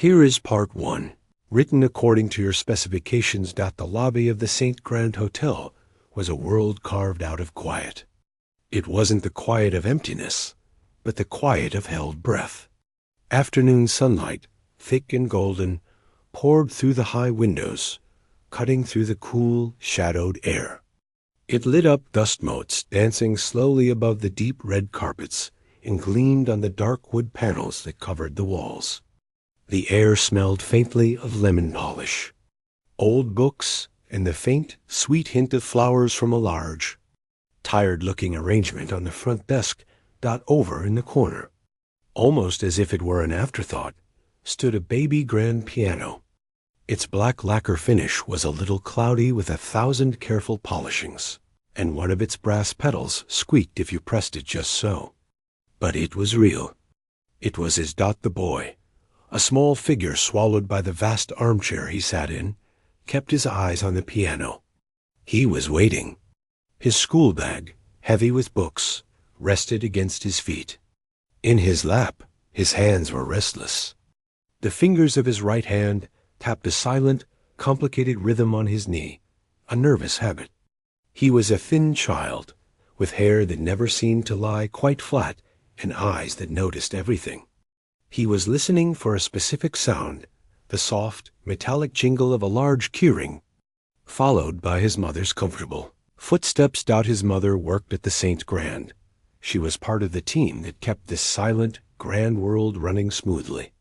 Here is part 1, written according to your specifications. The lobby of the St. Grand Hotel was a world carved out of quiet. It wasn't the quiet of emptiness, but the quiet of held breath. Afternoon sunlight, thick and golden, poured through the high windows, cutting through the cool, shadowed air. It lit up dust motes dancing slowly above the deep red carpets and gleamed on the dark wood panels that covered the walls. The air smelled faintly of lemon polish, old books, and the faint, sweet hint of flowers from a large, tired-looking arrangement on the front desk. Over in the corner, almost as if it were an afterthought, stood a baby grand piano. Its black lacquer finish was a little cloudy with 1,000 careful polishings, and one of its brass pedals squeaked if you pressed it just so. But it was real. It was his the boy. A small figure swallowed by the vast armchair he sat in, kept his eyes on the piano. He was waiting. His school bag, heavy with books, rested against his feet. In his lap, his hands were restless. The fingers of his right hand tapped a silent, complicated rhythm on his knee, a nervous habit. He was a thin child, with hair that never seemed to lie quite flat and eyes that noticed everything. He was listening for a specific sound, the soft, metallic jingle of a large keyring, followed by his mother's comfortable footsteps. His mother worked at the St. Grand. She was part of the team that kept this silent, grand world running smoothly.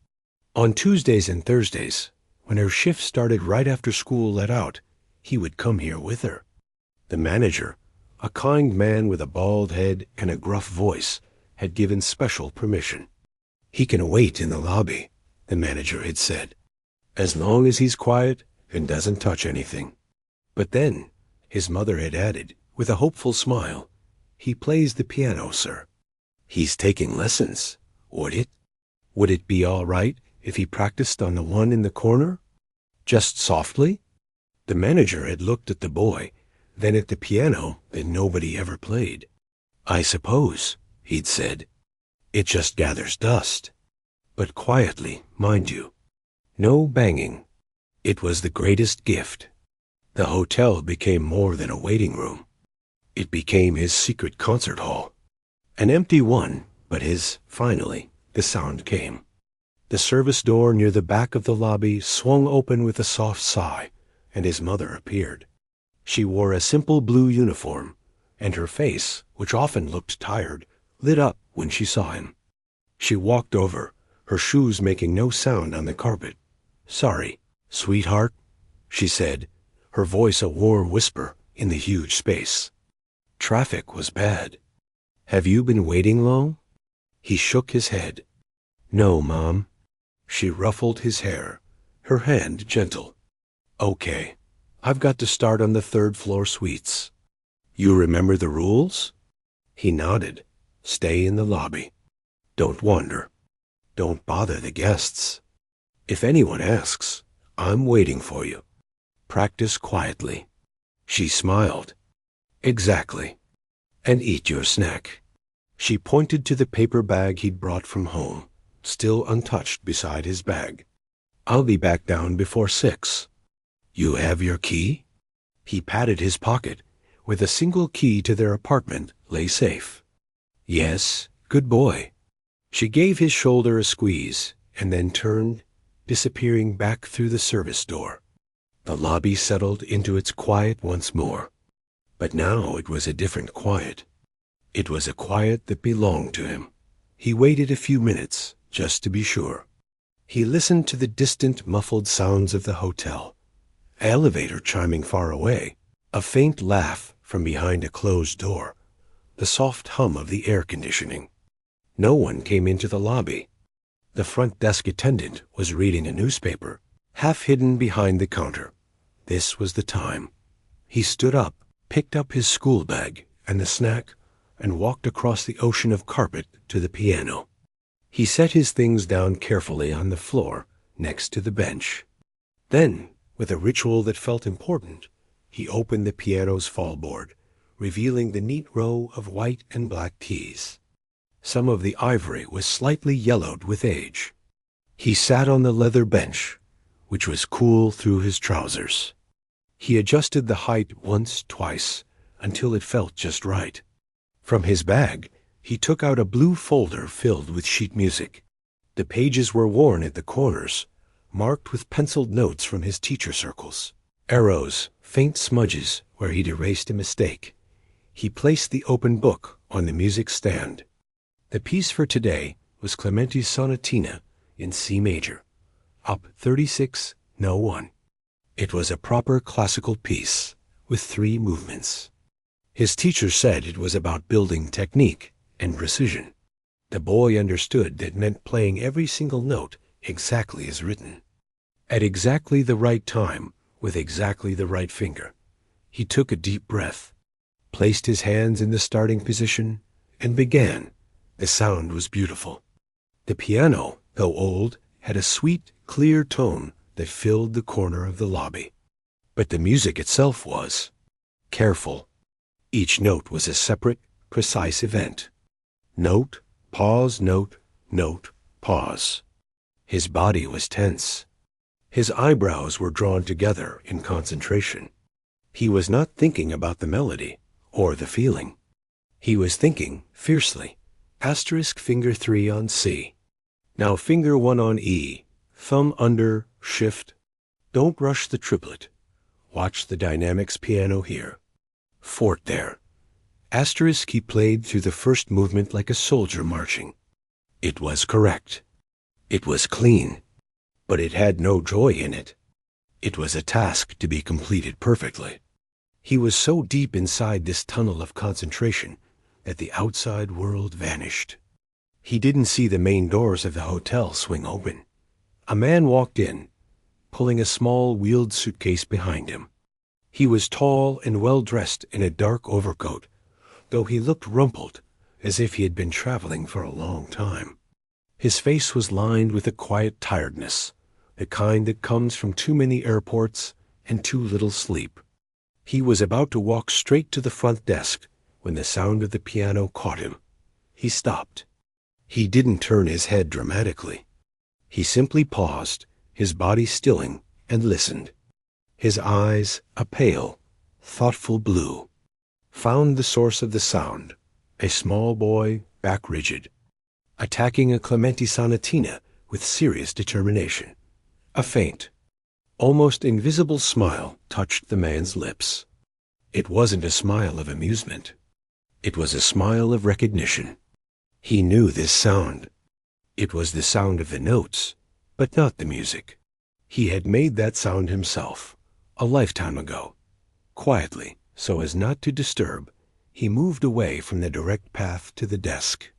On Tuesdays and Thursdays, when her shift started right after school let out, he would come here with her. The manager, a kind man with a bald head and a gruff voice, had given special permission. "He can wait in the lobby," the manager had said, "as long as he's quiet and doesn't touch anything." But then, his mother had added, with a hopeful smile, "He plays the piano, sir." "He's taking lessons. Would it be all right if he practiced on the one in the corner? Just softly?" The manager had looked at the boy, then at the piano that nobody ever played. "I suppose," he'd said. "It just gathers dust. But quietly, mind you. No banging." It was the greatest gift. The hotel became more than a waiting room. It became his secret concert hall. An empty one, but his. Finally, the sound came. The service door near the back of the lobby swung open with a soft sigh, and his mother appeared. She wore a simple blue uniform, and her face, which often looked tired, lit up when she saw him. She walked over, her shoes making no sound on the carpet. "Sorry, sweetheart," she said, her voice a warm whisper in the huge space. "Traffic was bad. Have you been waiting long?" He shook his head. "No, Mom." She ruffled his hair, her hand gentle. "Okay, I've got to start on the 3rd floor suites. You remember the rules?" He nodded. "Stay in the lobby. Don't wander. Don't bother the guests. If anyone asks, I'm waiting for you. Practice quietly." She smiled. "Exactly. And eat your snack." She pointed to the paper bag he'd brought from home, still untouched beside his bag. "I'll be back down before 6. You have your key?" He patted his pocket, where the single key to their apartment lay safe. "Yes, good boy." She gave his shoulder a squeeze, and then turned, disappearing back through the service door. The lobby settled into its quiet once more. But now it was a different quiet. It was a quiet that belonged to him. He waited a few minutes, just to be sure. He listened to the distant, muffled sounds of the hotel. An elevator chiming far away, a faint laugh from behind a closed door, the soft hum of the air conditioning. No one came into the lobby. The front desk attendant was reading a newspaper, half hidden behind the counter. This was the time. He stood up, picked up his school bag and the snack, and walked across the ocean of carpet to the piano. He set his things down carefully on the floor next to the bench. Then, with a ritual that felt important, he opened the piano's fallboard, revealing the neat row of white and black keys. Some of the ivory was slightly yellowed with age. He sat on the leather bench, which was cool through his trousers. He adjusted the height once, twice, until it felt just right. From his bag, he took out a blue folder filled with sheet music. The pages were worn at the corners, marked with penciled notes from his teacher circles. Arrows, faint smudges where he'd erased a mistake. He placed the open book on the music stand. The piece for today was Clementi's Sonatina in C major, Op. 36, No. 1. It was a proper classical piece with 3 movements. His teacher said it was about building technique and precision. The boy understood that meant playing every single note exactly as written. At exactly the right time, with exactly the right finger. He took a deep breath, placed his hands in the starting position, and began. The sound was beautiful. The piano, though old, had a sweet, clear tone that filled the corner of the lobby. But the music itself was careful. Each note was a separate, precise event. Note, pause, note, note, pause. His body was tense. His eyebrows were drawn together in concentration. He was not thinking about the melody or the feeling. He was thinking fiercely. Asterisk finger 3 on C. Now finger 1 on E. Thumb under, shift. Don't rush the triplet. Watch the dynamics piano here. Fort there. Asterisk he played through the first movement like a soldier marching. It was correct. It was clean. But it had no joy in it. It was a task to be completed perfectly. He was so deep inside this tunnel of concentration that the outside world vanished. He didn't see the main doors of the hotel swing open. A man walked in, pulling a small wheeled suitcase behind him. He was tall and well-dressed in a dark overcoat, though he looked rumpled, as if he had been traveling for a long time. His face was lined with a quiet tiredness, the kind that comes from too many airports and too little sleep. He was about to walk straight to the front desk when the sound of the piano caught him. He stopped. He didn't turn his head dramatically. He simply paused, his body stilling, and listened. His eyes, a pale, thoughtful blue, found the source of the sound, a small boy, back rigid, attacking a Clementi Sonatina with serious determination. A faint, almost invisible smile touched the man's lips. It wasn't a smile of amusement. It was a smile of recognition. He knew this sound. It was the sound of the notes, but not the music. He had made that sound himself, a lifetime ago. Quietly, so as not to disturb, he moved away from the direct path to the desk.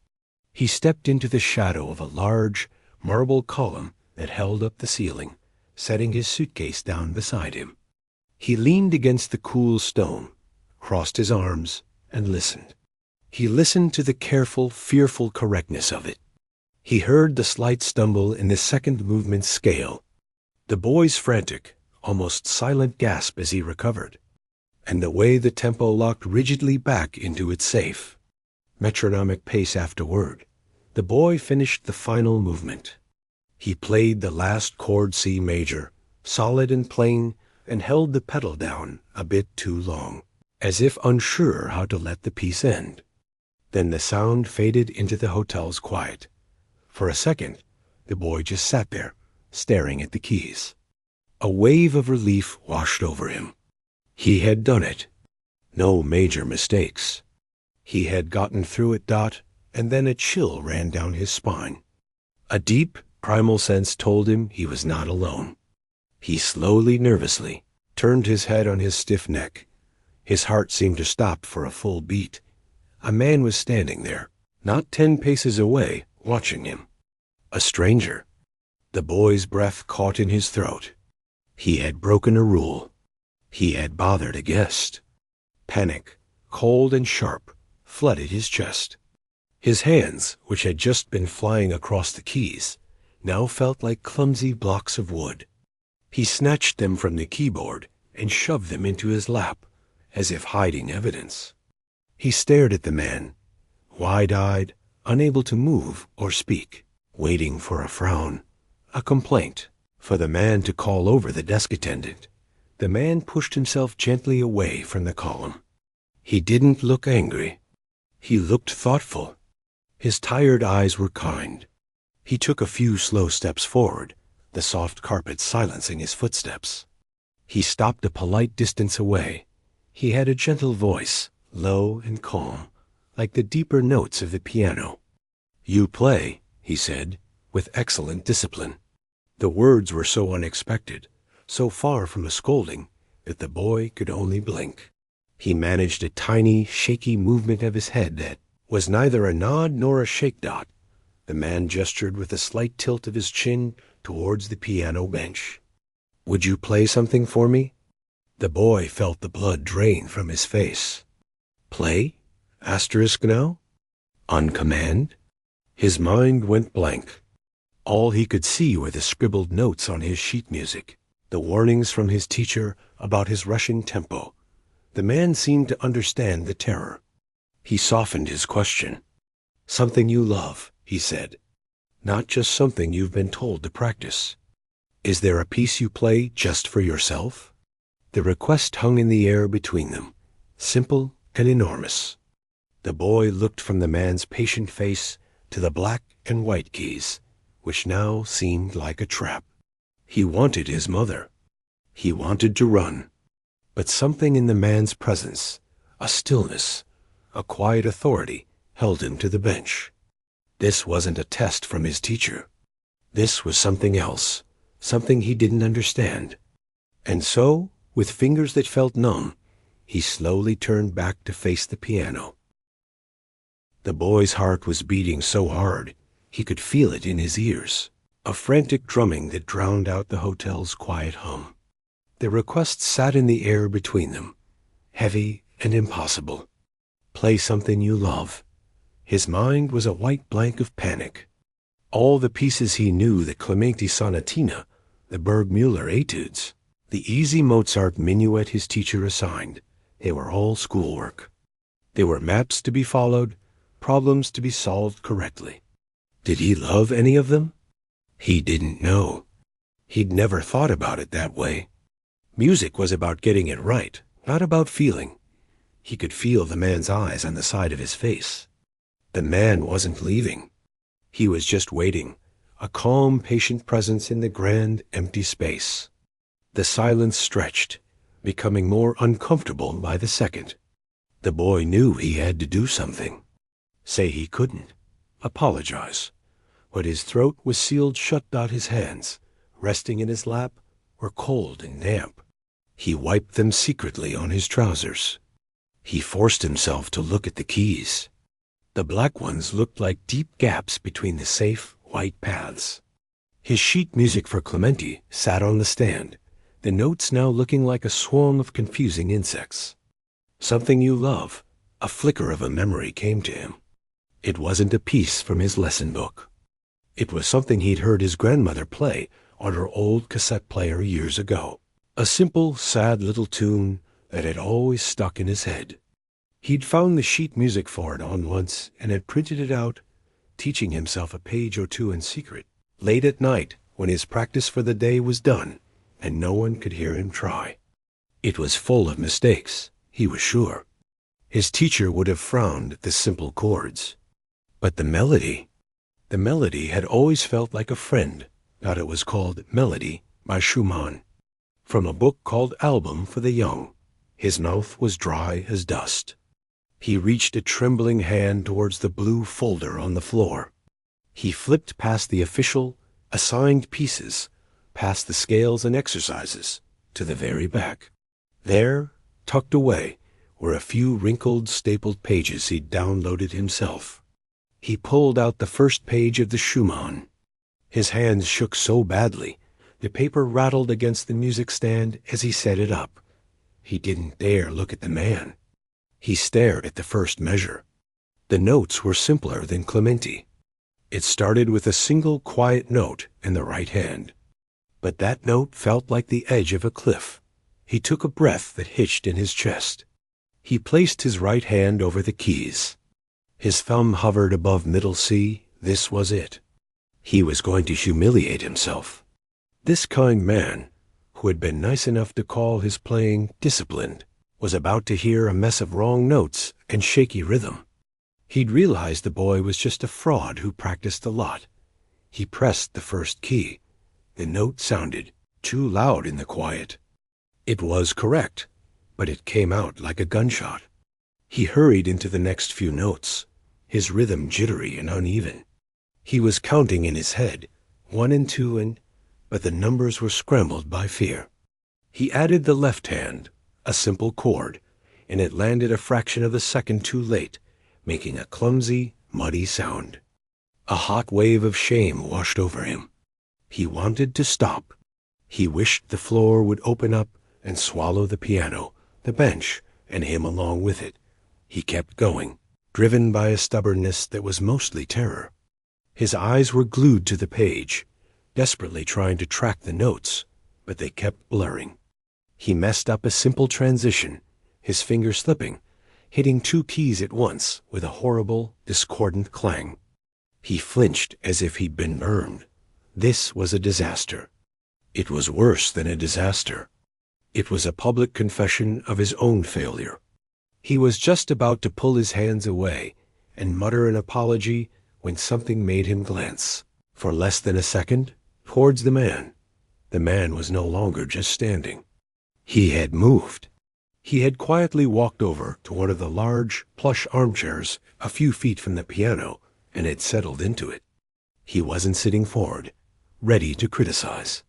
He stepped into the shadow of a large marble column that held up the ceiling, setting his suitcase down beside him. He leaned against the cool stone, crossed his arms, and listened. He listened to the careful, fearful correctness of it. He heard the slight stumble in the second movement's scale, the boy's frantic, almost silent gasp as he recovered, and the way the tempo locked rigidly back into its safe, metronomic pace afterward. The boy finished the final movement. He played the last chord C major, solid and plain, and held the pedal down a bit too long, as if unsure how to let the piece end. Then the sound faded into the hotel's quiet. For a second, the boy just sat there, staring at the keys. A wave of relief washed over him. He had done it. No major mistakes. He had gotten through it, and then a chill ran down his spine. A deep, primal sense told him he was not alone. He slowly, nervously, turned his head on his stiff neck. His heart seemed to stop for a full beat. A man was standing there, not 10 paces away, watching him. A stranger. The boy's breath caught in his throat. He had broken a rule. He had bothered a guest. Panic, cold and sharp, flooded his chest. His hands, which had just been flying across the keys, now felt like clumsy blocks of wood. He snatched them from the keyboard and shoved them into his lap, as if hiding evidence. He stared at the man, wide-eyed, unable to move or speak, waiting for a frown, a complaint, for the man to call over the desk attendant. The man pushed himself gently away from the column. He didn't look angry. He looked thoughtful. His tired eyes were kind. He took a few slow steps forward, the soft carpet silencing his footsteps. He stopped a polite distance away. He had a gentle voice, low and calm, like the deeper notes of the piano. "You play," he said, with excellent discipline. The words were so unexpected, so far from a scolding, that the boy could only blink. He managed a tiny, shaky movement of his head that was neither a nod nor a shake-dot. The man gestured with a slight tilt of his chin towards the piano bench. "Would you play something for me?" The boy felt the blood drain from his face. "Play? Asterisk now? On command?" His mind went blank. All he could see were the scribbled notes on his sheet music, the warnings from his teacher about his rushing tempo. The man seemed to understand the terror. He softened his question. "Something you love," he said. "Not just something you've been told to practice. Is there a piece you play just for yourself?" The request hung in the air between them, simple and enormous. The boy looked from the man's patient face to the black and white keys, which now seemed like a trap. He wanted his mother. He wanted to run. But something in the man's presence, a stillness, a quiet authority, held him to the bench. This wasn't a test from his teacher. This was something else, something he didn't understand. And so, with fingers that felt numb, he slowly turned back to face the piano. The boy's heart was beating so hard, he could feel it in his ears, a frantic drumming that drowned out the hotel's quiet hum. The request sat in the air between them, heavy and impossible. Play something you love. His mind was a white blank of panic. All the pieces he knew, the Clementi Sonatina, the Bergmüller Etudes, the easy Mozart minuet his teacher assigned, they were all schoolwork. They were maps to be followed, problems to be solved correctly. Did he love any of them? He didn't know. He'd never thought about it that way. Music was about getting it right, not about feeling. He could feel the man's eyes on the side of his face. The man wasn't leaving. He was just waiting, a calm, patient presence in the grand, empty space. The silence stretched, becoming more uncomfortable by the second. The boy knew he had to do something. Say he couldn't. Apologize. But his throat was sealed shut. His hands, resting in his lap, were cold and damp. He wiped them secretly on his trousers. He forced himself to look at the keys. The black ones looked like deep gaps between the safe, white paths. His sheet music for Clementi sat on the stand, the notes now looking like a swarm of confusing insects. Something you love, a flicker of a memory came to him. It wasn't a piece from his lesson book. It was something he'd heard his grandmother play on her old cassette player years ago. A simple, sad little tune that had always stuck in his head. He'd found the sheet music for it on once and had printed it out, teaching himself a page or two in secret, late at night when his practice for the day was done and no one could hear him try. It was full of mistakes, he was sure. His teacher would have frowned at the simple chords. But the melody had always felt like a friend. That it was called Melody by Schumann, from a book called Album for the Young. His mouth was dry as dust. He reached a trembling hand towards the blue folder on the floor. He flipped past the official, assigned pieces, past the scales and exercises, to the very back. There, tucked away, were a few wrinkled, stapled pages he'd downloaded himself. He pulled out the first page of the Schumann. His hands shook so badly, the paper rattled against the music stand as he set it up. He didn't dare look at the man. He stared at the first measure. The notes were simpler than Clementi. It started with a single quiet note in the right hand. But that note felt like the edge of a cliff. He took a breath that hitched in his chest. He placed his right hand over the keys. His thumb hovered above middle C. This was it. He was going to humiliate himself. This kind man, who had been nice enough to call his playing disciplined, was about to hear a mess of wrong notes and shaky rhythm. He'd realized the boy was just a fraud who practiced a lot. He pressed the first key. The note sounded too loud in the quiet. It was correct, but it came out like a gunshot. He hurried into the next few notes, his rhythm jittery and uneven. He was counting in his head, 1 and 2 but the numbers were scrambled by fear. He added the left hand, a simple chord, and it landed a fraction of a second too late, making a clumsy, muddy sound. A hot wave of shame washed over him. He wanted to stop. He wished the floor would open up and swallow the piano, the bench, and him along with it. He kept going, driven by a stubbornness that was mostly terror. His eyes were glued to the page, desperately trying to track the notes, but they kept blurring. He messed up a simple transition, his finger slipping, hitting 2 keys at once with a horrible, discordant clang. He flinched as if he'd been burned. This was a disaster. It was worse than a disaster. It was a public confession of his own failure. He was just about to pull his hands away and mutter an apology when something made him glance, for less than a second, towards the man. The man was no longer just standing. He had moved. He had quietly walked over to one of the large, plush armchairs a few feet from the piano and had settled into it. He wasn't sitting forward, ready to criticize.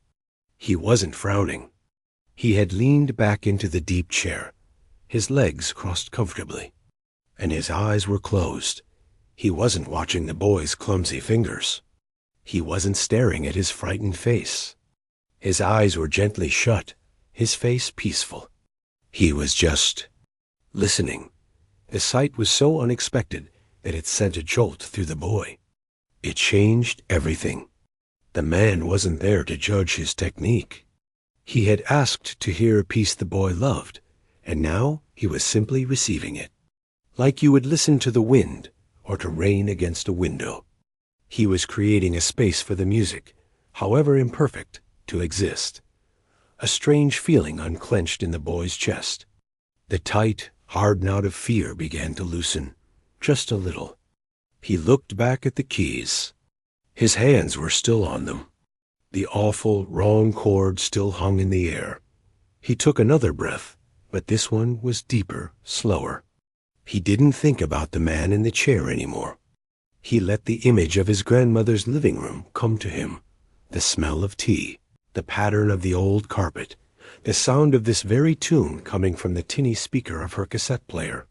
He wasn't frowning. He had leaned back into the deep chair, his legs crossed comfortably, and his eyes were closed. He wasn't watching the boy's clumsy fingers. He wasn't staring at his frightened face. His eyes were gently shut, his face peaceful. He was just listening. The sight was so unexpected that it sent a jolt through the boy. It changed everything. The man wasn't there to judge his technique. He had asked to hear a piece the boy loved, and now he was simply receiving it, like you would listen to the wind or to rain against a window. He was creating a space for the music, however imperfect, to exist. A strange feeling unclenched in the boy's chest. The tight, hard knot of fear began to loosen, just a little. He looked back at the keys. His hands were still on them. The awful, wrong chord still hung in the air. He took another breath, but this one was deeper, slower. He didn't think about the man in the chair anymore. He let the image of his grandmother's living room come to him, the smell of tea, the pattern of the old carpet, the sound of this very tune coming from the tinny speaker of her cassette player.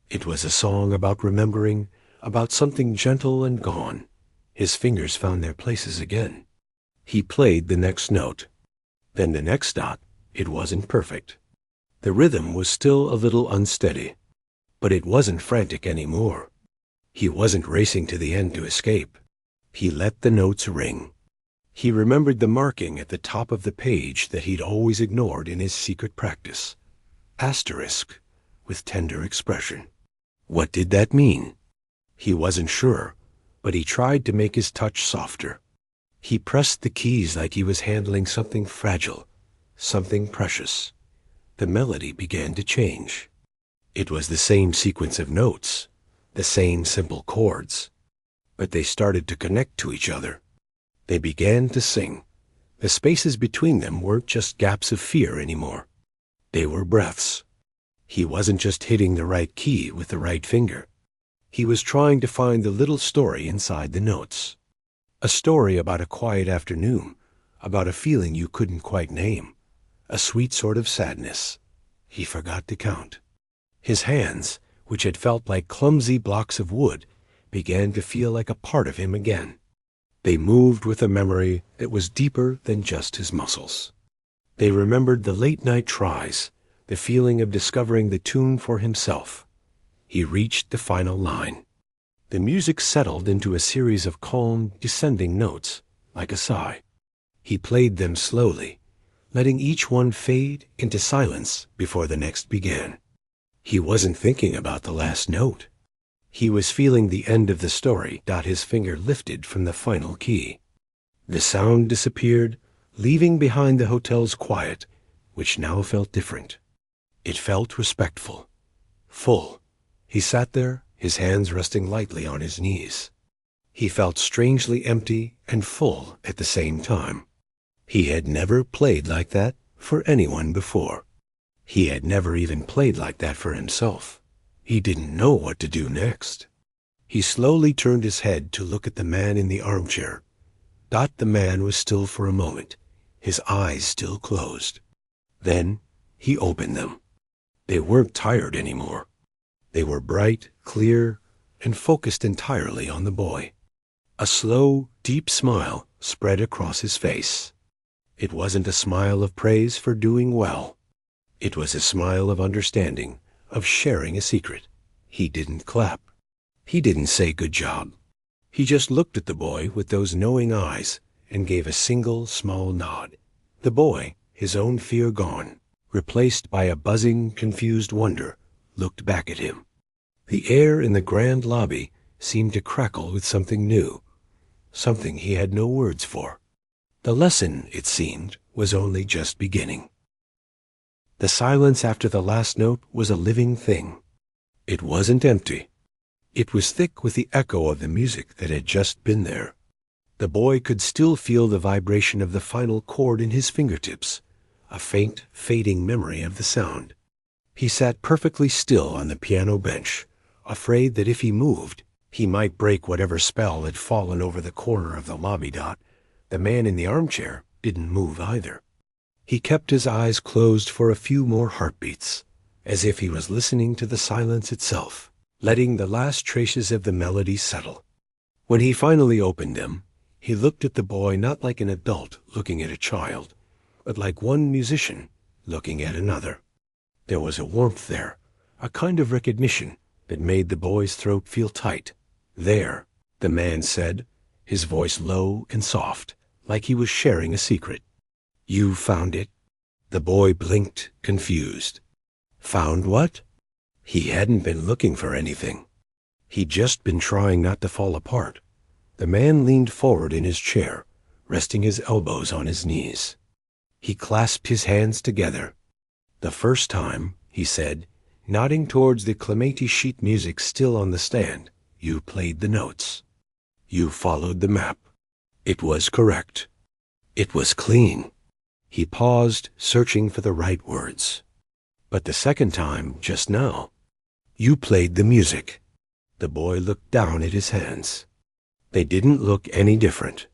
It was a song about remembering, about something gentle and gone. His fingers found their places again. He played the next note. Then the next dot. It wasn't perfect. The rhythm was still a little unsteady, but it wasn't frantic anymore. He wasn't racing to the end to escape. He let the notes ring. He remembered the marking at the top of the page that he'd always ignored in his secret practice. Asterisk, with tender expression. What did that mean? He wasn't sure, but he tried to make his touch softer. He pressed the keys like he was handling something fragile, something precious. The melody began to change. It was the same sequence of notes, the same simple chords, but they started to connect to each other. They began to sing. The spaces between them weren't just gaps of fear anymore. They were breaths. He wasn't just hitting the right key with the right finger. He was trying to find the little story inside the notes. A story about a quiet afternoon, about a feeling you couldn't quite name, a sweet sort of sadness. He forgot to count. His hands, which had felt like clumsy blocks of wood, began to feel like a part of him again. They moved with a memory that was deeper than just his muscles. They remembered the late-night tries, the feeling of discovering the tune for himself. He reached the final line. The music settled into a series of calm, descending notes, like a sigh. He played them slowly, letting each one fade into silence before the next began. He wasn't thinking about the last note. He was feeling the end of the story. His finger lifted from the final key. The sound disappeared, leaving behind the hotel's quiet, which now felt different. It felt respectful, full. He sat there, his hands resting lightly on his knees. He felt strangely empty and full at the same time. He had never played like that for anyone before. He had never even played like that for himself. He didn't know what to do next. He slowly turned his head to look at the man in the armchair. The man was still for a moment, his eyes still closed. Then he opened them. They weren't tired anymore. They were bright, clear, and focused entirely on the boy. A slow, deep smile spread across his face. It wasn't a smile of praise for doing well. It was a smile of understanding, of sharing a secret. He didn't clap. He didn't say good job. He just looked at the boy with those knowing eyes and gave a single small nod. The boy, his own fear gone, replaced by a buzzing, confused wonder, looked back at him. The air in the grand lobby seemed to crackle with something new, something he had no words for. The lesson, it seemed, was only just beginning. The silence after the last note was a living thing. It wasn't empty. It was thick with the echo of the music that had just been there. The boy could still feel the vibration of the final chord in his fingertips, a faint, fading memory of the sound. He sat perfectly still on the piano bench, afraid that if he moved, he might break whatever spell had fallen over the corner of the lobby. The man in the armchair didn't move either. He kept his eyes closed for a few more heartbeats, as if he was listening to the silence itself, letting the last traces of the melody settle. When he finally opened them, he looked at the boy not like an adult looking at a child, but like one musician looking at another. There was a warmth there, a kind of recognition that made the boy's throat feel tight. "There," the man said, his voice low and soft, like he was sharing a secret. "You found it?" The boy blinked, confused. Found what? He hadn't been looking for anything. He'd just been trying not to fall apart. The man leaned forward in his chair, resting his elbows on his knees. He clasped his hands together. "The first time," he said, nodding towards the clemati sheet music still on the stand, "you played the notes. You followed the map. It was correct. It was clean." He paused, searching for the right words. "But the second time, just now, you played the music." The boy looked down at his hands. They didn't look any different,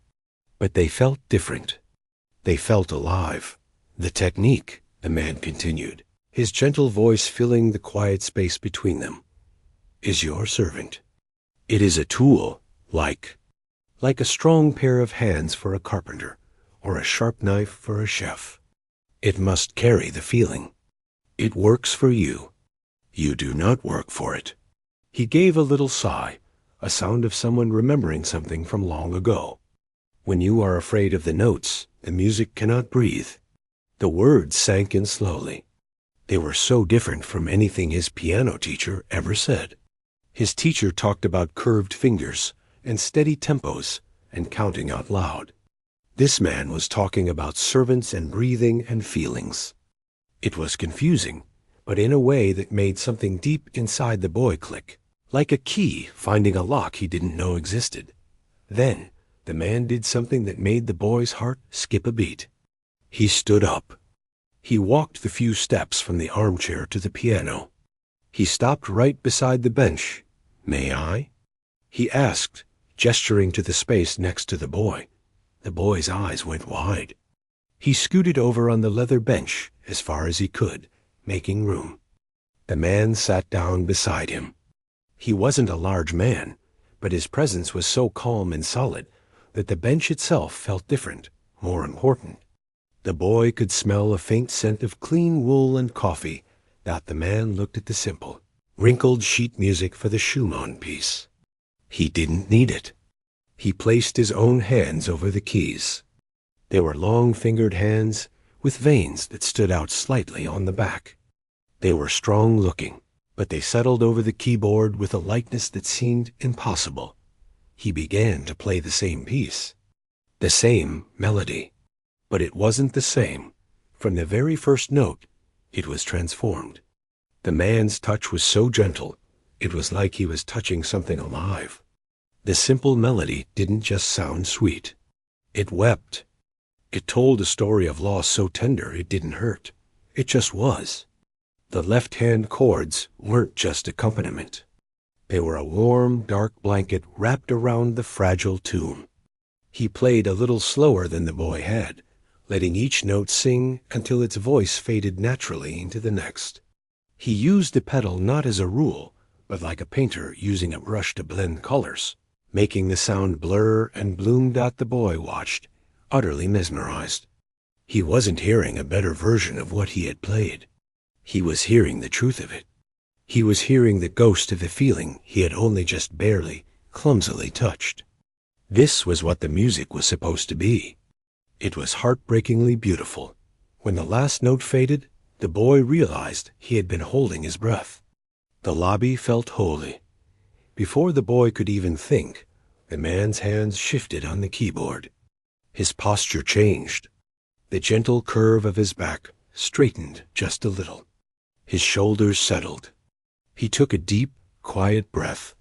but they felt different. They felt alive. "The technique," the man continued, his gentle voice filling the quiet space between them, "is your servant. It is a tool, like a strong pair of hands for a carpenter, or a sharp knife for a chef. It must carry the feeling. It works for you. You do not work for it." He gave a little sigh, a sound of someone remembering something from long ago. When you are afraid of the notes, the music cannot breathe. The words sank in slowly. They were so different from anything his piano teacher ever said. His teacher talked about curved fingers and steady tempos and counting out loud. This man was talking about servants and breathing and feelings. It was confusing, but in a way that made something deep inside the boy click, like a key finding a lock he didn't know existed. Then the man did something that made the boy's heart skip a beat. He stood up. He walked the few steps from the armchair to the piano. He stopped right beside the bench. "May I?" he asked, gesturing to the space next to the boy. The boy's eyes went wide. He scooted over on the leather bench as far as he could, making room. The man sat down beside him. He wasn't a large man, but his presence was so calm and solid that the bench itself felt different, more important. The boy could smell a faint scent of clean wool and coffee. The man looked at the simple, wrinkled sheet music for the Schumann piece. He didn't need it. He placed his own hands over the keys. They were long-fingered hands with veins that stood out slightly on the back. They were strong-looking, but they settled over the keyboard with a lightness that seemed impossible. He began to play the same piece, the same melody, but it wasn't the same. From the very first note, it was transformed. The man's touch was so gentle, it was like he was touching something alive. The simple melody didn't just sound sweet. It wept. It told a story of loss so tender it didn't hurt. It just was. The left-hand chords weren't just accompaniment. They were a warm, dark blanket wrapped around the fragile tune. He played a little slower than the boy had, letting each note sing until its voice faded naturally into the next. He used the pedal not as a rule, but like a painter using a brush to blend colors, making the sound blur and bloom. The boy watched, utterly mesmerized. He wasn't hearing a better version of what he had played. He was hearing the truth of it. He was hearing the ghost of the feeling he had only just barely, clumsily touched. This was what the music was supposed to be. It was heartbreakingly beautiful. When the last note faded, the boy realized he had been holding his breath. The lobby felt holy. Before the boy could even think, the man's hands shifted on the keyboard. His posture changed. The gentle curve of his back straightened just a little. His shoulders settled. He took a deep, quiet breath,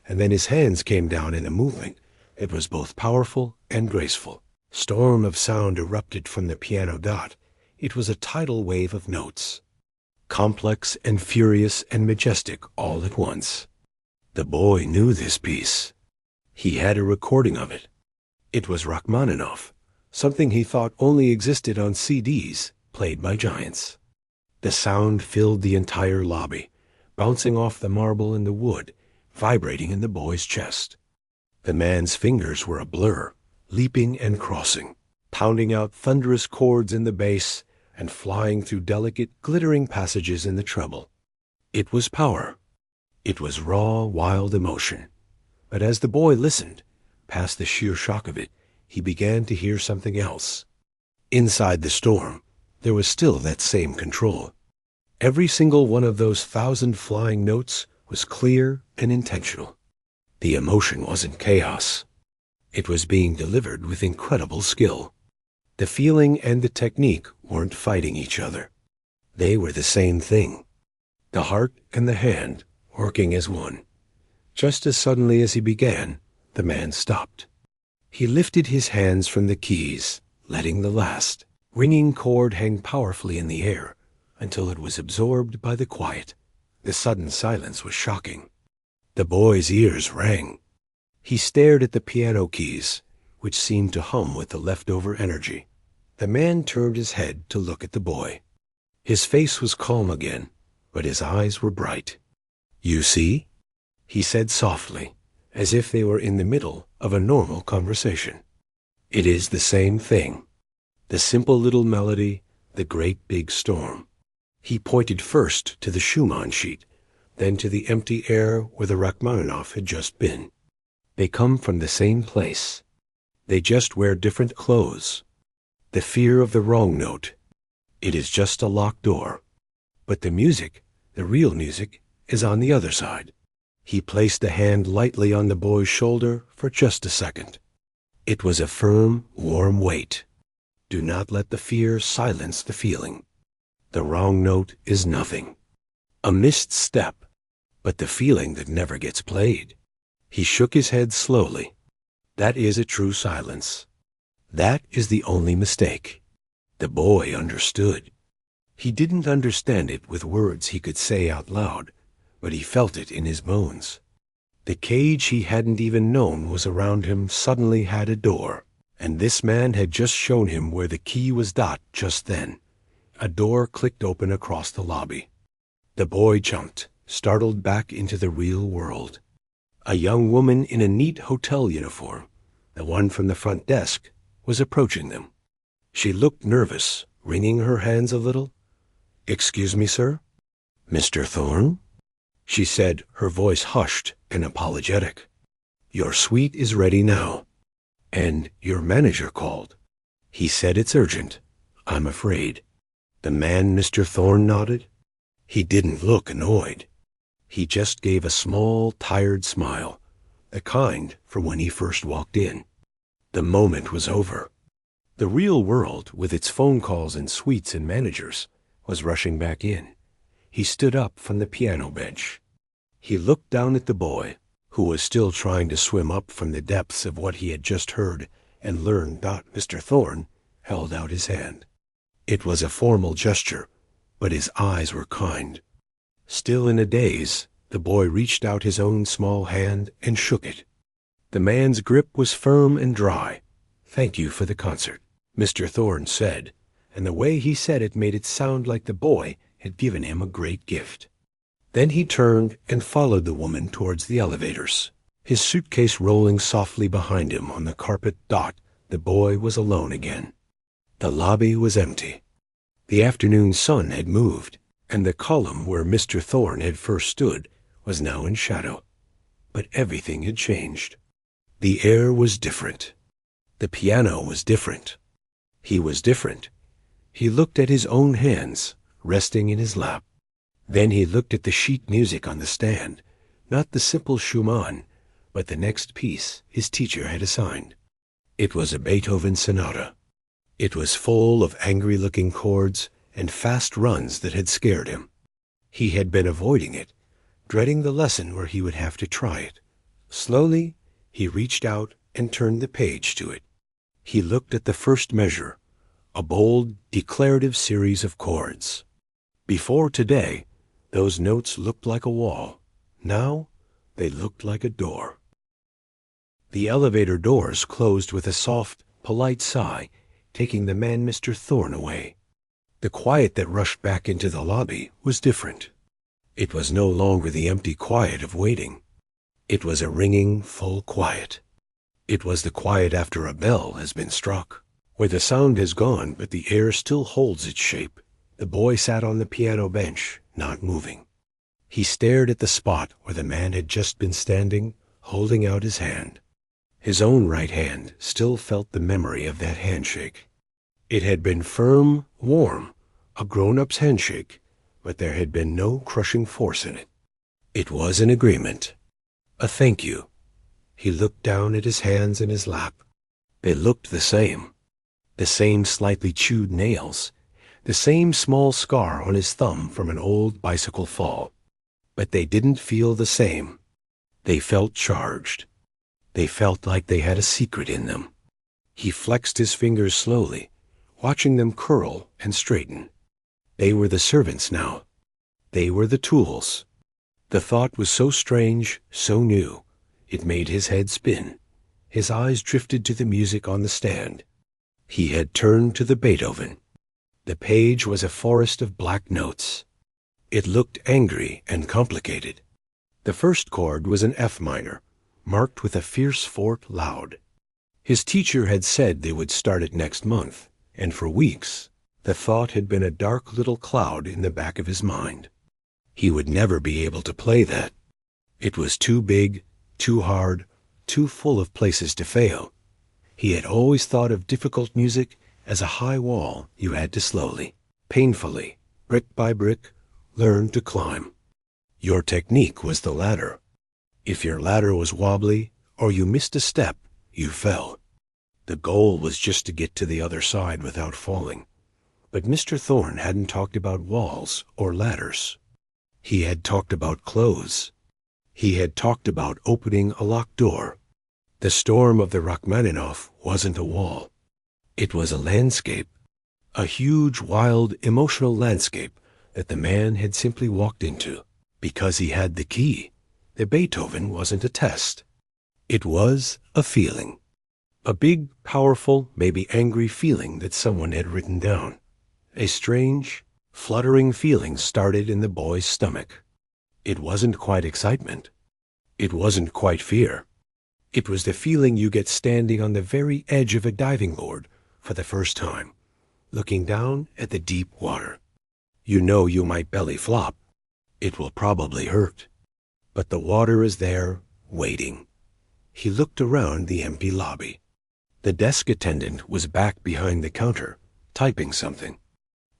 and then his hands came down in a movement. It was both powerful and graceful. Storm of sound erupted from the piano dot. It was a tidal wave of notes, complex and furious and majestic all at once. The boy knew this piece. He had a recording of it. It was Rachmaninoff, something he thought only existed on CDs, played by giants. The sound filled the entire lobby, bouncing off the marble and the wood, vibrating in the boy's chest. The man's fingers were a blur, leaping and crossing, pounding out thunderous chords in the bass and flying through delicate, glittering passages in the treble. It was power. It was raw, wild emotion. But as the boy listened, past the sheer shock of it, he began to hear something else. Inside the storm, there was still that same control. Every single one of those 1,000 flying notes was clear and intentional. The emotion wasn't chaos. It was being delivered with incredible skill. The feeling and the technique weren't fighting each other. They were the same thing. The heart and the hand working as one. Just as suddenly as he began, the man stopped. He lifted his hands from the keys, letting the last, ringing chord hang powerfully in the air until it was absorbed by the quiet. The sudden silence was shocking. The boy's ears rang. He stared at the piano keys, which seemed to hum with the leftover energy. The man turned his head to look at the boy. His face was calm again, but his eyes were bright. "You see?" he said softly, as if they were in the middle of a normal conversation. "It is the same thing. The simple little melody, the great big storm." He pointed first to the Schumann sheet, then to the empty air where the Rachmaninoff had just been. They come from the same place. They just wear different clothes. The fear of the wrong note. It is just a locked door. But the music, the real music, is on the other side. He placed a hand lightly on the boy's shoulder for just a second. It was a firm, warm weight. Do not let the fear silence the feeling. The wrong note is nothing. A missed step, but the feeling that never gets played. He shook his head slowly. That is a true silence. That is the only mistake. The boy understood. He didn't understand it with words he could say out loud, but he felt it in his bones. The cage he hadn't even known was around him suddenly had a door, and this man had just shown him where the key was just then. A door clicked open across the lobby. The boy jumped, startled back into the real world. A young woman in a neat hotel uniform, the one from the front desk, was approaching them. She looked nervous, wringing her hands a little. "Excuse me, sir?" "Mr. Thorne?" she said, her voice hushed and apologetic. "Your suite is ready now. And your manager called. He said it's urgent, I'm afraid." The man, Mr. Thorne, nodded. He didn't look annoyed. He just gave a small, tired smile, the kind from when he first walked in. The moment was over. The real world, with its phone calls and suites and managers, was rushing back in. He stood up from the piano bench. He looked down at the boy, who was still trying to swim up from the depths of what he had just heard, and learned that Mr. Thorne held out his hand. It was a formal gesture, but his eyes were kind. Still in a daze, the boy reached out his own small hand and shook it. The man's grip was firm and dry. "Thank you for the concert," Mr. Thorne said, and the way he said it made it sound like the boy had given him a great gift. Then he turned and followed the woman towards the elevators. His suitcase rolling softly behind him on the carpet dot, the boy was alone again. The lobby was empty. The afternoon sun had moved, and the column where Mr. Thorne had first stood was now in shadow. But everything had changed. The air was different. The piano was different. He was different. He looked at his own hands, resting in his lap. Then he looked at the sheet music on the stand, not the simple Schumann, but the next piece his teacher had assigned. It was a Beethoven sonata. It was full of angry-looking chords and fast runs that had scared him. He had been avoiding it, dreading the lesson where he would have to try it. Slowly, he reached out and turned the page to it. He looked at the first measure, a bold, declarative series of chords. Before today, those notes looked like a wall. Now, they looked like a door. The elevator doors closed with a soft, polite sigh, taking the man Mr. Thorne away. The quiet that rushed back into the lobby was different. It was no longer the empty quiet of waiting. It was a ringing, full quiet. It was the quiet after a bell has been struck, where the sound has gone but the air still holds its shape. The boy sat on the piano bench, not moving. He stared at the spot where the man had just been standing, holding out his hand. His own right hand still felt the memory of that handshake. It had been firm, warm, a grown-up's handshake, but there had been no crushing force in it. It was an agreement, a thank you. He looked down at his hands in his lap. They looked the same slightly chewed nails, the same small scar on his thumb from an old bicycle fall. But they didn't feel the same. They felt charged. They felt like they had a secret in them. He flexed his fingers slowly, watching them curl and straighten. They were the servants now. They were the tools. The thought was so strange, so new, it made his head spin. His eyes drifted to the music on the stand. He had turned to the Beethoven. The page was a forest of black notes. It looked angry and complicated. The first chord was an F minor, marked with a fierce forte loud. His teacher had said they would start it next month, and for weeks the thought had been a dark little cloud in the back of his mind. He would never be able to play that. It was too big, too hard, too full of places to fail. He had always thought of difficult music as a high wall you had to slowly, painfully, brick by brick, learn to climb. Your technique was the ladder. If your ladder was wobbly or you missed a step, you fell. The goal was just to get to the other side without falling. But Mr. Thorne hadn't talked about walls or ladders. He had talked about clothes. He had talked about opening a locked door. The storm of the Rachmaninoff wasn't a wall. It was a landscape, a huge, wild, emotional landscape that the man had simply walked into because he had the key. The Beethoven wasn't a test. It was a feeling. A big, powerful, maybe angry feeling that someone had written down. A strange, fluttering feeling started in the boy's stomach. It wasn't quite excitement. It wasn't quite fear. It was the feeling you get standing on the very edge of a diving board for the first time, looking down at the deep water. You know you might belly flop. It will probably hurt. But the water is there, waiting. He looked around the empty lobby. The desk attendant was back behind the counter, typing something.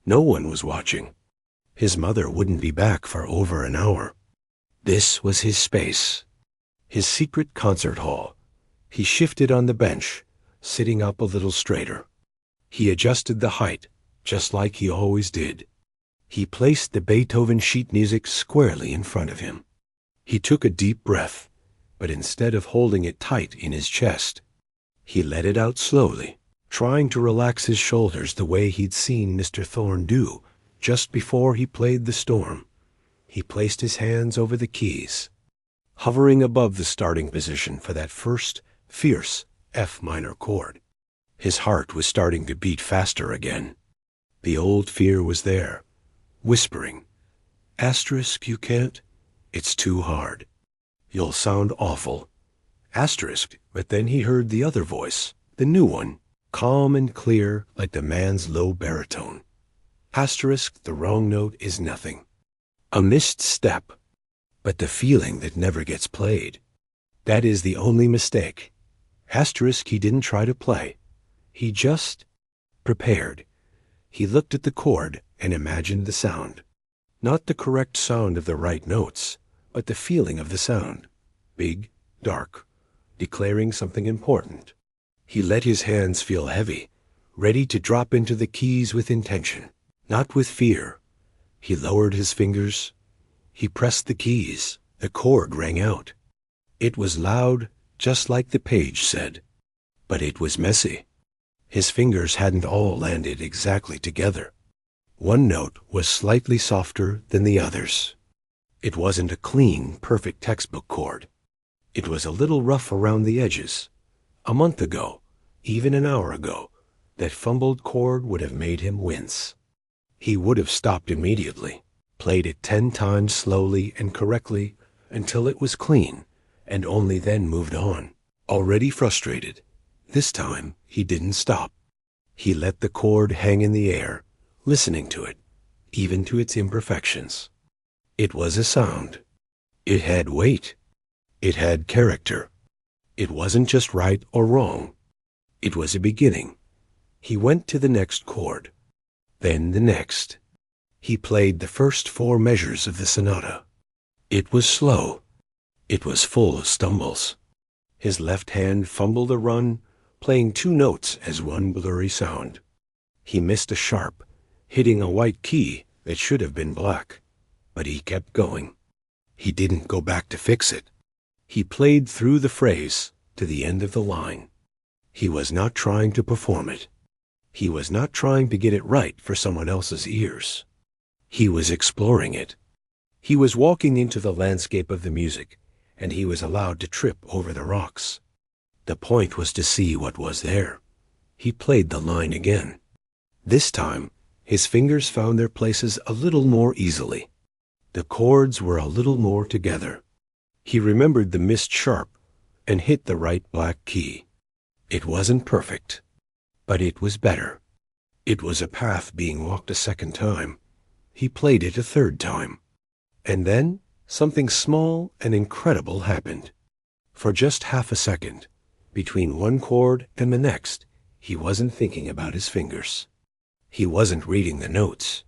No one was watching. His mother wouldn't be back for over an hour. This was his space, his secret concert hall. He shifted on the bench, sitting up a little straighter. He adjusted the height, just like he always did. He placed the Beethoven sheet music squarely in front of him. He took a deep breath, but instead of holding it tight in his chest, he let it out slowly, trying to relax his shoulders the way he'd seen Mr. Thorne do just before he played the storm. He placed his hands over the keys, hovering above the starting position for that first, fierce F minor chord. His heart was starting to beat faster again. The old fear was there, whispering, "Asterisk, you can't? It's too hard. You'll sound awful." Asterisk, but then he heard the other voice, the new one, calm and clear like the man's low baritone. Asterisk, the wrong note is nothing. A missed step, but the feeling that never gets played. That is the only mistake. Asterisk he didn't try to play. He just prepared. He looked at the chord and imagined the sound. Not the correct sound of the right notes, but the feeling of the sound. Big, dark, declaring something important. He let his hands feel heavy, ready to drop into the keys with intention, not with fear. He lowered his fingers. He pressed the keys. The chord rang out. It was loud, just like the page said. But it was messy. His fingers hadn't all landed exactly together. One note was slightly softer than the others. It wasn't a clean, perfect textbook chord. It was a little rough around the edges. A month ago, even an hour ago, that fumbled chord would have made him wince. He would have stopped immediately, played it 10 times slowly and correctly until it was clean, and only then moved on. Already frustrated, this time he didn't stop. He let the chord hang in the air, listening to it, even to its imperfections. It was a sound. It had weight. It had character. It wasn't just right or wrong. It was a beginning. He went to the next chord, then the next. He played the first 4 measures of the sonata. It was slow. It was full of stumbles. His left hand fumbled a run, playing 2 notes as one blurry sound. He missed a sharp, hitting a white key that should have been black. But he kept going. He didn't go back to fix it. He played through the phrase to the end of the line. He was not trying to perform it. He was not trying to get it right for someone else's ears. He was exploring it. He was walking into the landscape of the music, and he was allowed to trip over the rocks. The point was to see what was there. He played the line again. This time, his fingers found their places a little more easily. The chords were a little more together. He remembered the missed sharp and hit the right black key. It wasn't perfect, but it was better. It was a path being walked a second time. He played it a third time. And then something small and incredible happened. For just half a second, between one chord and the next, he wasn't thinking about his fingers. He wasn't reading the notes.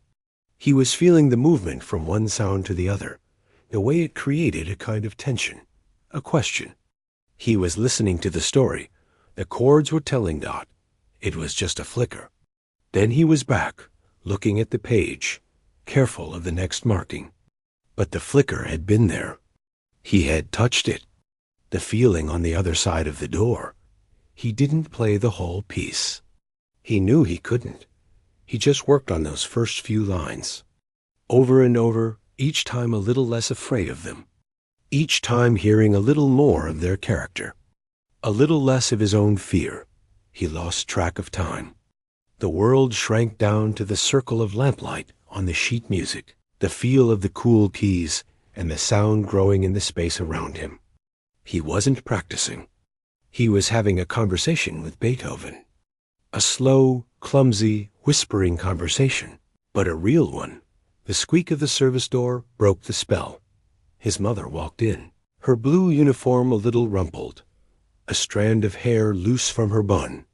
He was feeling the movement from one sound to the other, the way it created a kind of tension, a question. He was listening to the story. The chords were telling Dot. It was just a flicker. Then he was back, looking at the page, careful of the next marking. But the flicker had been there. He had touched it. The feeling on the other side of the door. He didn't play the whole piece. He knew he couldn't. He just worked on those first few lines. Over and over, each time a little less afraid of them. Each time hearing a little more of their character. A little less of his own fear. He lost track of time. The world shrank down to the circle of lamplight on the sheet music, the feel of the cool keys, and the sound growing in the space around him. He wasn't practicing. He was having a conversation with Beethoven. A slow, clumsy, whispering conversation, but a real one. The squeak of the service door broke the spell. His mother walked in, her blue uniform a little rumpled, a strand of hair loose from her bun.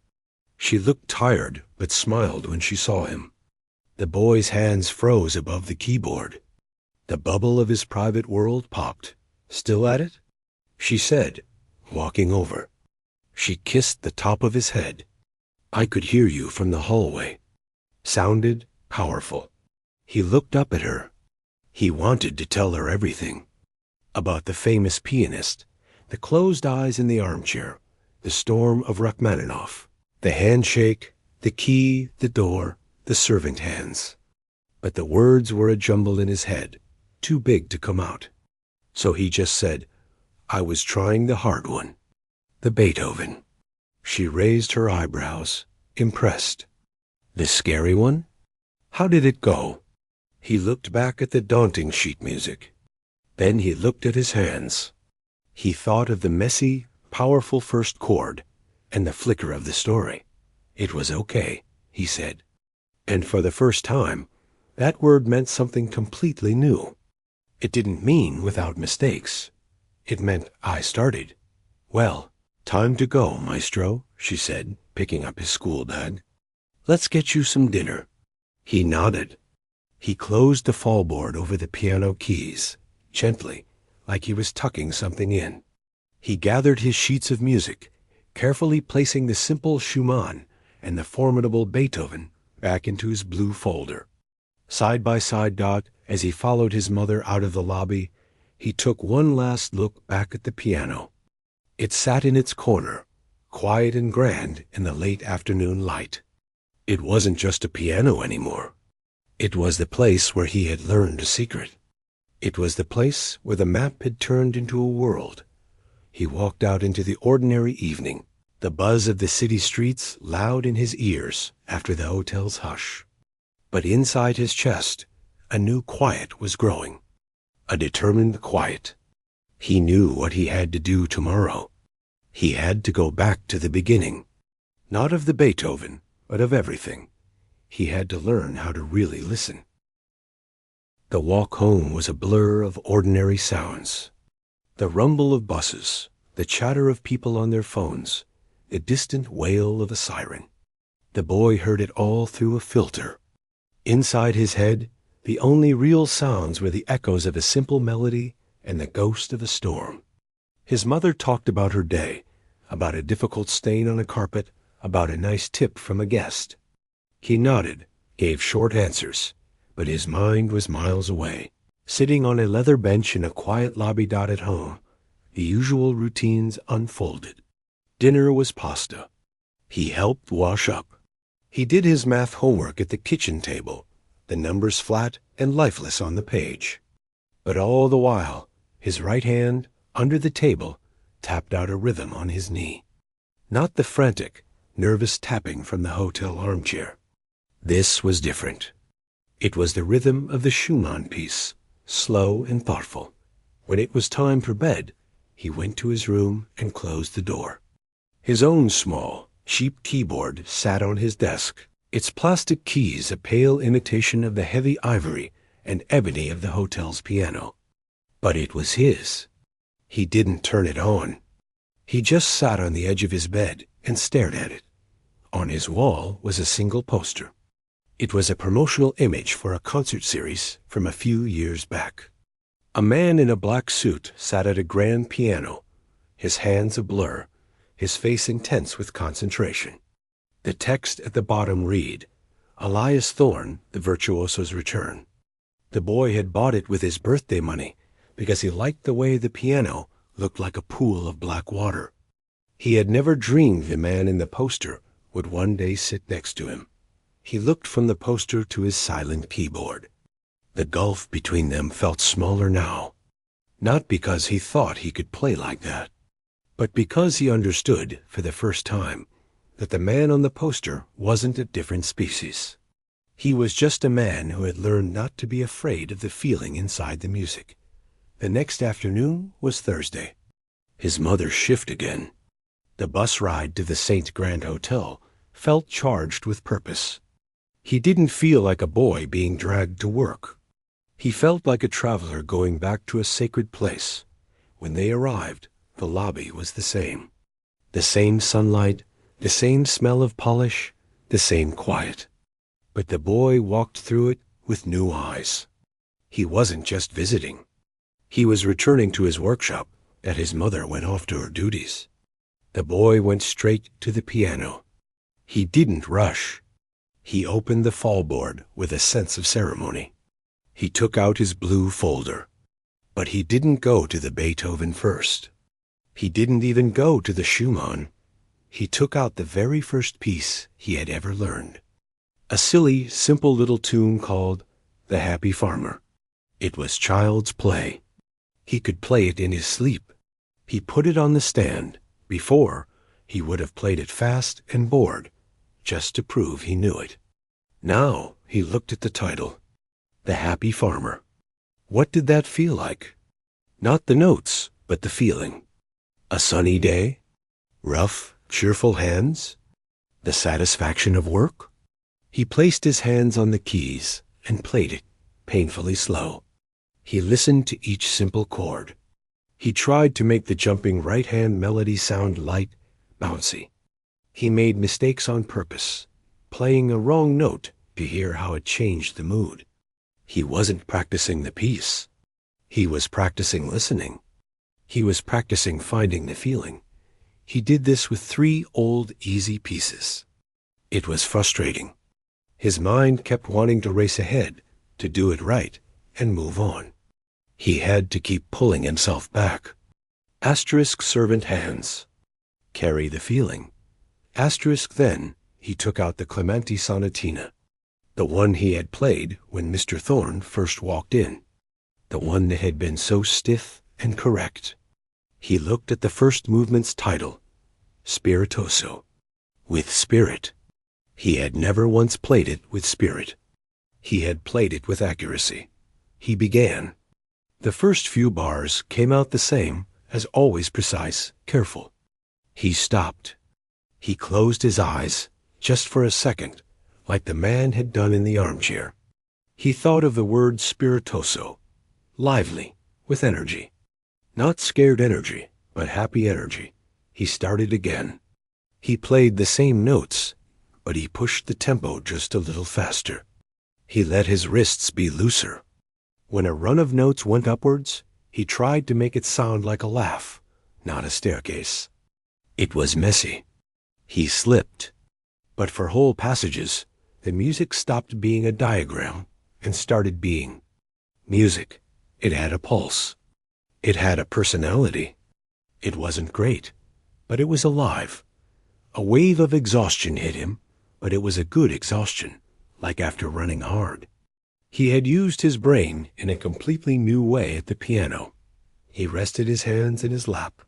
She looked tired, but smiled when she saw him. The boy's hands froze above the keyboard. The bubble of his private world popped. "Still at it?" she said, walking over. She kissed the top of his head. "I could hear you from the hallway." Sounded powerful. He looked up at her. He wanted to tell her everything. About the famous pianist, the closed eyes in the armchair, the storm of Rachmaninoff, the handshake, the key, the door, the servant hands. But the words were a jumble in his head, too big to come out. So he just said, "I was trying the hard one, the Beethoven." She raised her eyebrows, impressed. "The scary one? How did it go?" He looked back at the daunting sheet music. Then he looked at his hands. He thought of the messy, powerful first chord and the flicker of the story. It was okay, he said. And for the first time, that word meant something completely new. It didn't mean without mistakes. It meant I started. "Well, time to go, maestro," she said, picking up his school bag. "Let's get you some dinner." He nodded. He closed the fallboard over the piano keys, gently, like he was tucking something in. He gathered his sheets of music, carefully placing the simple Schumann and the formidable Beethoven back into his blue folder. Side by side, as he followed his mother out of the lobby, he took one last look back at the piano. It sat in its corner, quiet and grand in the late afternoon light. It wasn't just a piano anymore. It was the place where he had learned a secret. It was the place where the map had turned into a world. He walked out into the ordinary evening, the buzz of the city streets loud in his ears after the hotel's hush. But inside his chest, a new quiet was growing, a determined quiet. He knew what he had to do tomorrow. He had to go back to the beginning, not of the Beethoven, but of everything. He had to learn how to really listen. The walk home was a blur of ordinary sounds. The rumble of buses, the chatter of people on their phones, the distant wail of a siren. The boy heard it all through a filter. Inside his head, the only real sounds were the echoes of a simple melody and the ghost of a storm. His mother talked about her day, about a difficult stain on a carpet, about a nice tip from a guest. He nodded, gave short answers, but his mind was miles away. Sitting on a leather bench in a quiet lobby at home, the usual routines unfolded. Dinner was pasta. He helped wash up. He did his math homework at the kitchen table, the numbers flat and lifeless on the page. But all the while, his right hand, under the table, tapped out a rhythm on his knee. Not the frantic, nervous tapping from the hotel armchair. This was different. It was the rhythm of the Schumann piece, slow and thoughtful. When it was time for bed, he went to his room and closed the door. His own small, cheap keyboard sat on his desk, its plastic keys a pale imitation of the heavy ivory and ebony of the hotel's piano. But it was his. He didn't turn it on. He just sat on the edge of his bed and stared at it. On his wall was a single poster. It was a promotional image for a concert series from a few years back. A man in a black suit sat at a grand piano, his hands a blur, his face intense with concentration. The text at the bottom read, "Elias Thorne, the Virtuoso's Return." The boy had bought it with his birthday money because he liked the way the piano looked like a pool of black water. He had never dreamed the man in the poster would one day sit next to him. He looked from the poster to his silent keyboard. The gulf between them felt smaller now, not because he thought he could play like that, but because he understood, for the first time, that the man on the poster wasn't a different species. He was just a man who had learned not to be afraid of the feeling inside the music. The next afternoon was Thursday. His mother's shift again. The bus ride to the St. Grand Hotel felt charged with purpose. He didn't feel like a boy being dragged to work. He felt like a traveler going back to a sacred place. When they arrived, the lobby was the same. The same sunlight, the same smell of polish, the same quiet. But the boy walked through it with new eyes. He wasn't just visiting. He was returning to his workshop that his mother went off to her duties. The boy went straight to the piano. He didn't rush. He opened the fallboard with a sense of ceremony. He took out his blue folder. But he didn't go to the Beethoven first. He didn't even go to the Schumann. He took out the very first piece he had ever learned. A silly, simple little tune called The Happy Farmer. It was child's play. He could play it in his sleep. He put it on the stand. Before, he would have played it fast and bored, just to prove he knew it. Now he looked at the title, The Happy Farmer. What did that feel like? Not the notes, but the feeling. A sunny day? Rough, cheerful hands? The satisfaction of work? He placed his hands on the keys and played it, painfully slow. He listened to each simple chord. He tried to make the jumping right-hand melody sound light, bouncy. He made mistakes on purpose, playing a wrong note to hear how it changed the mood. He wasn't practicing the piece. He was practicing listening. He was practicing finding the feeling. He did this with 3 old, easy pieces. It was frustrating. His mind kept wanting to race ahead, to do it right, and move on. He had to keep pulling himself back. Asterisk servant hands. Carry the feeling. Asterisk then, he took out the Clementi Sonatina, the one he had played when Mr. Thorne first walked in, the one that had been so stiff and correct. He looked at the first movement's title, Spiritoso, with spirit. He had never once played it with spirit. He had played it with accuracy. He began. The first few bars came out the same, as always precise, careful. He stopped. He closed his eyes, just for a second, like the man had done in the armchair. He thought of the word spiritoso, lively, with energy. Not scared energy, but happy energy. He started again. He played the same notes, but he pushed the tempo just a little faster. He let his wrists be looser. When a run of notes went upwards, he tried to make it sound like a laugh, not a staircase. It was messy. He slipped. But for whole passages, the music stopped being a diagram and started being music. It had a pulse. It had a personality. It wasn't great, but it was alive. A wave of exhaustion hit him, but it was a good exhaustion, like after running hard. He had used his brain in a completely new way at the piano. He rested his hands in his lap.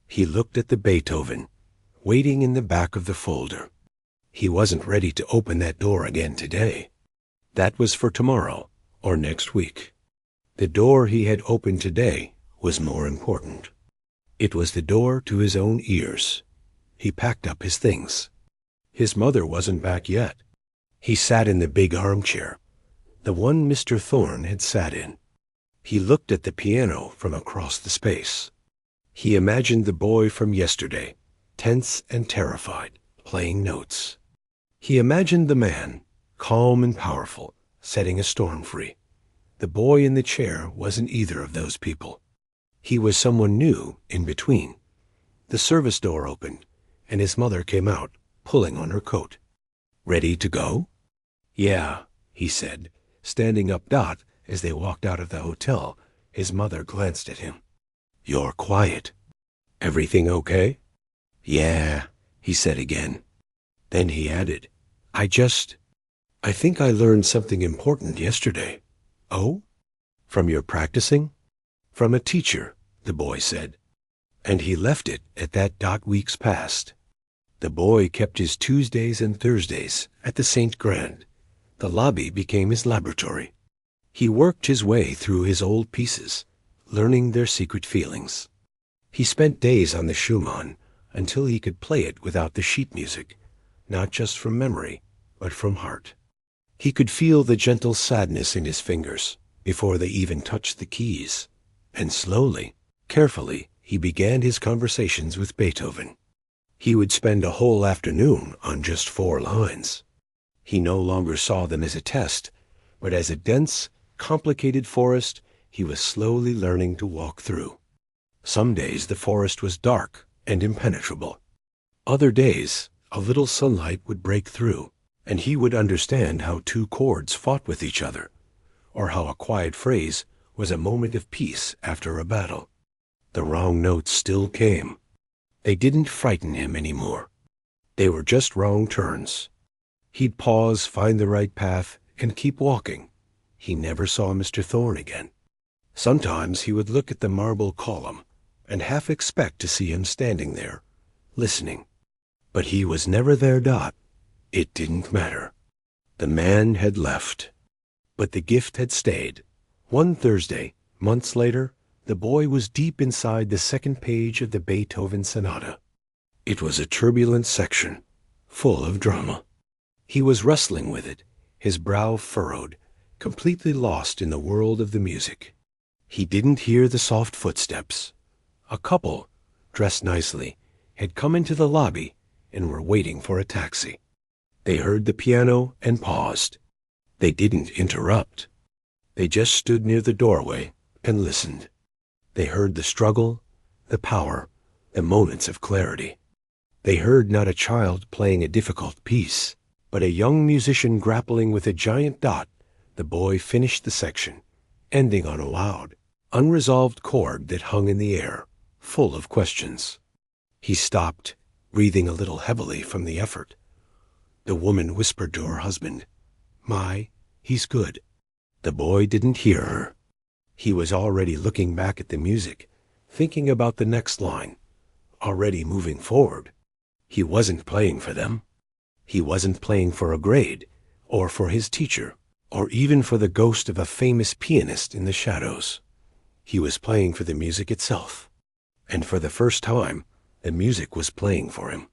He looked at the Beethoven, waiting in the back of the folder. He wasn't ready to open that door again today. That was for tomorrow or next week. The door he had opened today was more important. It was the door to his own ears. He packed up his things. His mother wasn't back yet. He sat in the big armchair, the one Mr. Thorne had sat in. He looked at the piano from across the space. He imagined the boy from yesterday, tense and terrified, playing notes. He imagined the man, calm and powerful, setting a storm free. The boy in the chair wasn't either of those people. He was someone new in between. The service door opened, and his mother came out, pulling on her coat. "Ready to go?" "Yeah," he said, standing up. As they walked out of the hotel, his mother glanced at him. "You're quiet. Everything okay?" "Yeah," he said again. Then he added, I think I learned something important yesterday." "Oh? From your practicing?" "From a teacher," the boy said. And he left it at that. Weeks passed. The boy kept his Tuesdays and Thursdays at the St. Grand. The lobby became his laboratory. He worked his way through his old pieces, learning their secret feelings. He spent days on the Schumann until he could play it without the sheet music, not just from memory, but from heart. He could feel the gentle sadness in his fingers before they even touched the keys. And slowly, carefully, he began his conversations with Beethoven. He would spend a whole afternoon on just 4 lines. He no longer saw them as a test, but as a dense, complicated forest he was slowly learning to walk through. Some days the forest was dark and impenetrable. Other days, a little sunlight would break through, and he would understand how two chords fought with each other, or how a quiet phrase was a moment of peace after a battle. The wrong notes still came. They didn't frighten him anymore. They were just wrong turns. He'd pause, find the right path, and keep walking. He never saw Mr. Thorne again. Sometimes he would look at the marble column and half expect to see him standing there, listening. But he was never there. It didn't matter. The man had left. But the gift had stayed. One Thursday, months later, the boy was deep inside the second page of the Beethoven Sonata. It was a turbulent section, full of drama. He was wrestling with it, his brow furrowed, completely lost in the world of the music. He didn't hear the soft footsteps. A couple, dressed nicely, had come into the lobby and were waiting for a taxi. They heard the piano and paused. They didn't interrupt. They just stood near the doorway and listened. They heard the struggle, the power, the moments of clarity. They heard not a child playing a difficult piece, but a young musician grappling with a giant dot. The boy finished the section, ending on a loud, unresolved chord that hung in the air, full of questions. He stopped, breathing a little heavily from the effort. The woman whispered to her husband, "He's good." The boy didn't hear her. He was already looking back at the music, thinking about the next line, already moving forward. He wasn't playing for them. He wasn't playing for a grade, or for his teacher, or even for the ghost of a famous pianist in the shadows. He was playing for the music itself. And for the first time, the music was playing for him.